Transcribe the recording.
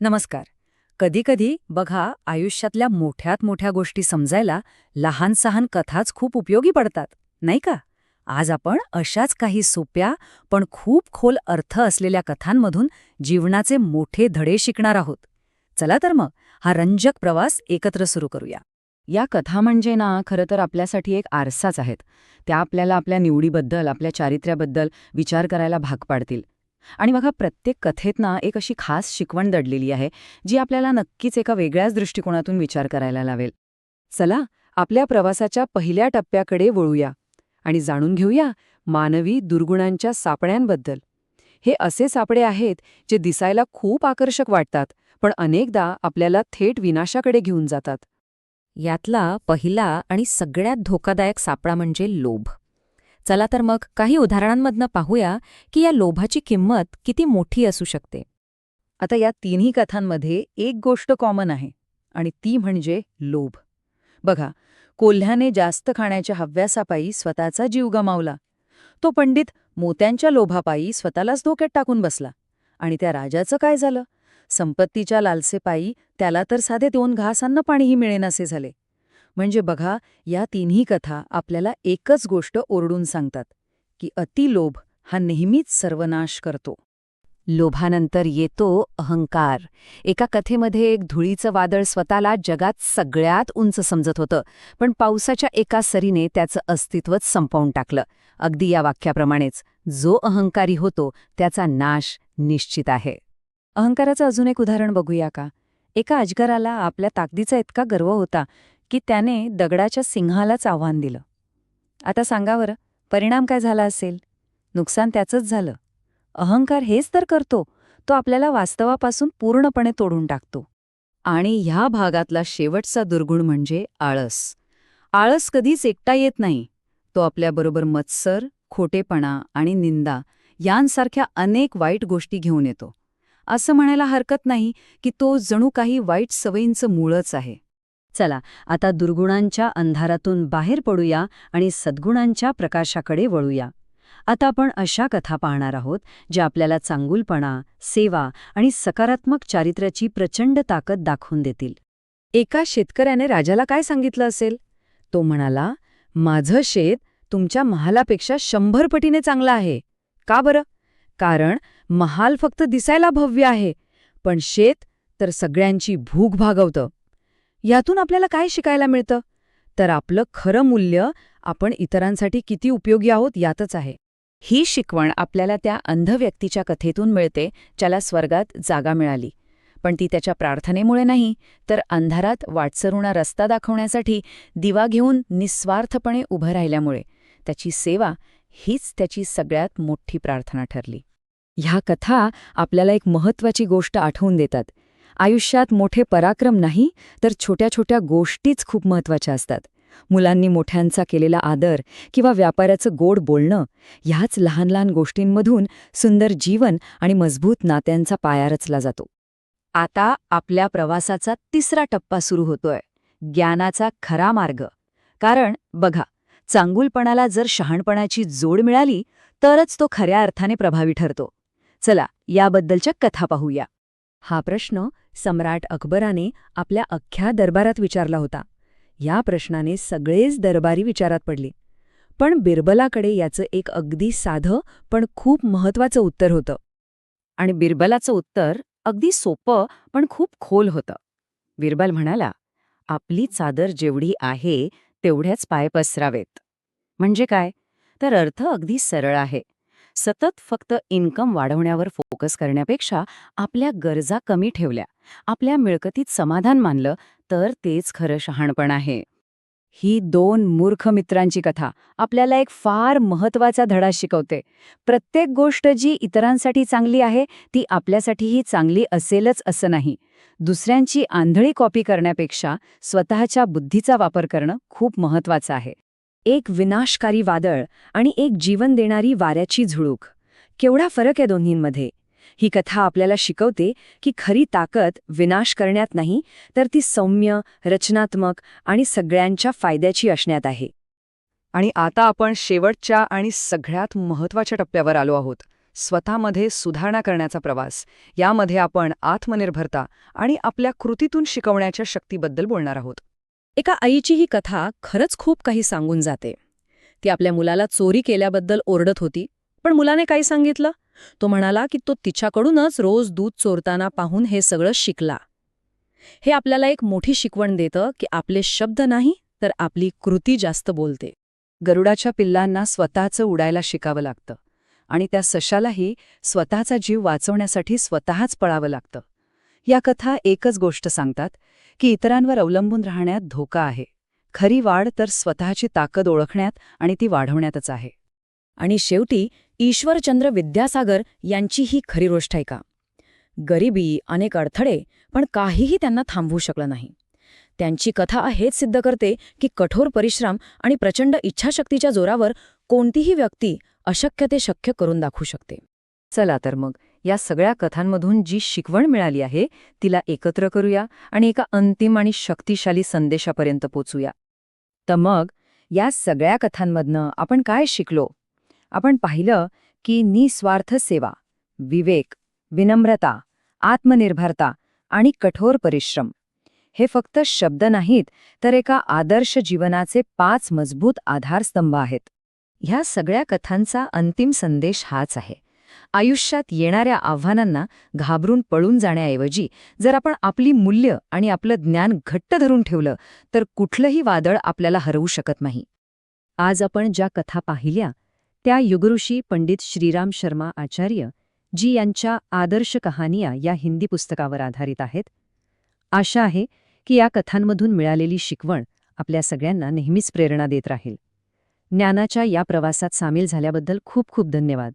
नमस्कार. कधीकधी बघा आयुष्यातल्या मोठ्यात मोठ्या गोष्टी समजायला लहान सहान कथाच खूप उपयोगी पडतात, नाही का? आज आपण अशाच काही सोप्या पण खूप खोल अर्थ असलेल्या कथांमधून जीवनाचे मोठे धडे शिकणार आहोत. चला तर मग हा रंजक प्रवास एकत्र सुरू करूया. या कथा म्हणजे ना खरं तर आपल्यासाठी एक आरसाच आहेत. त्या आपल्याला आपल्या निवडीबद्दल, आपल्या चारित्र्याबद्दल विचार करायला भाग पाडतील. आणि बघा प्रत्येक कथेत ना एक अशी खास शिकवण दडलेली आहे, जी आपल्याला नक्कीच एका वेगळ्याच दृष्टिकोनातून विचार करायला लावेल. चला, आपल्या प्रवासाच्या पहिल्या टप्प्याकडे वळूया आणि जाणून घेऊया मानवी दुर्गुणांच्या सापळ्यांबद्दल. हे असे सापळे आहेत जे दिसायला खूप आकर्षक वाटतात, पण अनेकदा आपल्याला थेट विनाशाकडे घेऊन जातात. यातला पहिला आणि सगळ्यात धोकादायक सापळा म्हणजे लोभ. चला तर मग काही उदाहरणांमधनं पाहूया की या लोभाची किंमत किती मोठी असू शकते. आता या तिन्ही कथांमध्ये एक गोष्ट कॉमन आहे आणि ती म्हणजे लोभ. बघा, कोल्ह्याने जास्त खाण्याच्या हव्यासापायी स्वतःचा जीव गमावला. तो पंडित मोत्यांच्या लोभापायी स्वतःलाच धोक्यात टाकून बसला. आणि त्या राजाचं काय झालं? संपत्तीच्या लालसेपायी त्याला तर साधे 2 घासांना पाणीही मिळेनासे झाले. म्हणजे बघा, या तिन्ही कथा आपल्याला एकच गोष्ट ओरडून सांगतात की अतिलोभ हा नेहमीच सर्वनाश करतो. लोभानंतर येतो अहंकार. एका कथेमध्ये एक धुळीचं वादळ स्वतःला जगात सगळ्यात उंच समजत होतं, पण पावसाच्या एका सरीने त्याचं अस्तित्वच संपवून टाकलं. अगदी या वाक्याप्रमाणेच, जो अहंकारी होतो त्याचा नाश निश्चित आहे. अहंकाराचं अजून एक उदाहरण बघूया का? एका अजगराला आपल्या ताकदीचा इतका गर्व होता की त्याने दगडाच्या सिंहालाच आव्हान दिलं. आता सांगा बरं, परिणाम काय झाला असेल? नुकसान त्याचंच झालं. अहंकार हेच तर करतो, तो आपल्याला वास्तवापासून पूर्णपणे तोडून टाकतो. आणि ह्या भागातला शेवटचा दुर्गुण म्हणजे आळस. आळस कधीच एकटा येत नाही. तो आपल्याबरोबर मत्सर, खोटेपणा आणि निंदा यांसारख्या अनेक वाईट गोष्टी घेऊन येतो. असं म्हणायला हरकत नाही की तो जणू काही वाईट सवयींचं मूळच आहे. चला, आता दुर्गुणांच्या अंधारातून बाहेर पडूया आणि सद्गुणांच्या प्रकाशाकडे वळूया. आता आपण अशा कथा पाहणार आहोत ज्या आपल्याला चांगुलपणा, सेवा आणि सकारात्मक चारित्र्याची प्रचंड ताकद दाखवून देतील. एका शेतकऱ्याने राजाला काय सांगितलं असेल? तो म्हणाला, माझं शेत तुमच्या महालापेक्षा 100 पटीने चांगलं आहे. का बरं? कारण महाल फक्त दिसायला भव्य आहे, पण शेत तर सगळ्यांची भूक भागवतं. यातून आपल्याला काय शिकायला मिळतं? तर आपलं खरं मूल्य आपण इतरांसाठी किती उपयोगी आहोत यातच आहे. ही शिकवण आपल्याला त्या अंध व्यक्तीच्या कथेतून मिळते, ज्याला स्वर्गात जागा मिळाली. पण ती त्याच्या प्रार्थनेमुळे नाही, तर अंधारात वाटसरुणा रस्ता दाखवण्यासाठी दिवा घेऊन निस्वार्थपणे उभं राहिल्यामुळे. त्याची सेवा हीच त्याची सगळ्यात मोठी प्रार्थना ठरली. ह्या कथा आपल्याला एक महत्त्वाची गोष्ट आठवून देतात. आयुष्यात मोठे पराक्रम नाही, तर छोट्या छोट्या गोष्टीच खूप महत्त्वाच्या असतात. मुलांनी मोठ्यांचा केलेला आदर किंवा व्यापाऱ्याचं गोड बोलणं, ह्याच लहान लहान गोष्टींमधून सुंदर जीवन आणि मजबूत नात्यांचा पाया रचला जातो. आता आपल्या प्रवासाचा तिसरा टप्पा सुरू होतोय, ज्ञानाचा खरा मार्ग. कारण बघा, चांगुलपणाला जर शहाणपणाची जोड मिळाली तरच तो खऱ्या अर्थाने प्रभावी ठरतो. चला, याबद्दलच्या कथा पाहूया. हा प्रश्न सम्राट अकबराने आपल्या अख्ख्या दरबारात विचारला होता. या प्रश्नाने सगळेच दरबारी विचारात पडले. पण बिरबलाकडे याचं एक अगदी साधं पण खूप महत्त्वाचं उत्तर होतं. आणि बिरबलाचं उत्तर अगदी सोपं पण खूप खोल होतं. बिरबल म्हणाला, आपली चादर जेवढी आहे तेवढ्याच पाय पसरावेत. म्हणजे काय? तर अर्थ अगदी सरळ आहे. सतत फक्त इन्कम वाढवण्यावर फोकस करण्यापेक्षा आपल्या गरजा कमी ठेवल्या, आपल्या मिळकतीत समाधान मानलं, तर तेच खरं शहाणपण आहे. ही 2 मूर्ख मित्रांची कथा आपल्याला एक फार महत्त्वाचा धडा शिकवते. प्रत्येक गोष्ट जी इतरांसाठी चांगली आहे ती आपल्यासाठीही चांगली असेलच असं नाही. दुसऱ्यांची आंधळी कॉपी करण्यापेक्षा स्वतःच्या बुद्धीचा वापर करणं खूप महत्त्वाचं आहे. एक विनाशकारी वादळ आणि एक जीवन देणारी वाऱ्याची झुळूक. केवढा फरक आहे दोन्हींमध्ये. ही कथा आपल्याला शिकवते की खरी ताकद विनाश करण्यात नाही, तर ती सौम्य, रचनात्मक आणि सगळ्यांच्या फायद्याची असण्यात आहे. आणि आता आपण शेवटच्या आणि सगळ्यात महत्त्वाच्या टप्प्यावर आलो आहोत, स्वतःमध्ये सुधारणा करण्याचा प्रवास, यामध्ये आपण आत्मनिर्भरता आणि आपल्या कृतीतून शिकवण्याच्या शक्तीबद्दल बोलणार आहोत. एका आईची ही कथा खरंच खूप काही सांगून जाते. ती आपल्या मुलाला चोरी केल्याबद्दल ओरडत होती, पण मुलाने काय सांगितलं? तो म्हणाला की तो तिच्याकडूनच रोज दूध चोरताना पाहून हे सगळं शिकला. हे आपल्याला एक मोठी शिकवण देतं की आपले शब्द नाही तर आपली कृती जास्त बोलते. गरुडाच्या पिल्लांना स्वतःचं उडायला शिकावं लागतं आणि त्या सशालाही स्वतःचा जीव वाचवण्यासाठी स्वतःच पळावं लागतं. या कथा एकच गोष्ट सांगतात की इतरांवर अवलंबून राहण्यात धोका आहे. खरी वाढ तर स्वतःची ताकद ओळखण्यात आणि ती वाढवण्यातच आहे. आणि शेवटी ईश्वरचंद्र विद्यासागर यांची ही खरी गोष्ट आहे का? गरिबी, अनेक अडथळे, पण काहीही त्यांना थांबवू शकलं नाही. त्यांची कथा हेच सिद्ध करते की कठोर परिश्रम आणि प्रचंड इच्छाशक्तीच्या जोरावर कोणतीही व्यक्ती अशक्य ते शक्य करून दाखवू शकते. चला तर मग या सगळ्या कथांमधून जी शिकवण मिळाली आहे तिला एकत्र करूया आणि एका अंतिम आणि शक्तिशाली संदेशापर्यंत पोचूया. तर मग या सगळ्या कथांमधनं आपण काय शिकलो? आपण पाहिलं की निस्वार्थ सेवा, विवेक, विनम्रता, आत्मनिर्भरता आणि कठोर परिश्रम हे फक्त शब्द नाहीत, तर एका आदर्श जीवनाचे 5 मजबूत आधारस्तंभ आहेत. ह्या सगळ्या कथांचा अंतिम संदेश हाच आहे. आयुष्यात येणाऱ्या आव्हानांना घाबरून पळून जाण्याऐवजी जर आपण आपली मूल्य आणि आपलं ज्ञान घट्ट धरून ठेवलं तर कुठलंही वादळ आपल्याला हरवू शकत नाही. आज आपण ज्या कथा पाहिल्या त्या युगऋषी पंडित श्रीराम शर्मा आचार्य जी यांच्या आदर्श कहानिया या हिंदी पुस्तकावर आधारित आहेत. आशा आहे की या कथांमधून मिळालेली शिकवण आपल्या सगळ्यांना नेहमीच प्रेरणा देत राहील. ज्ञानाच्या या प्रवासात सामील झाल्याबद्दल खूप खूप धन्यवाद.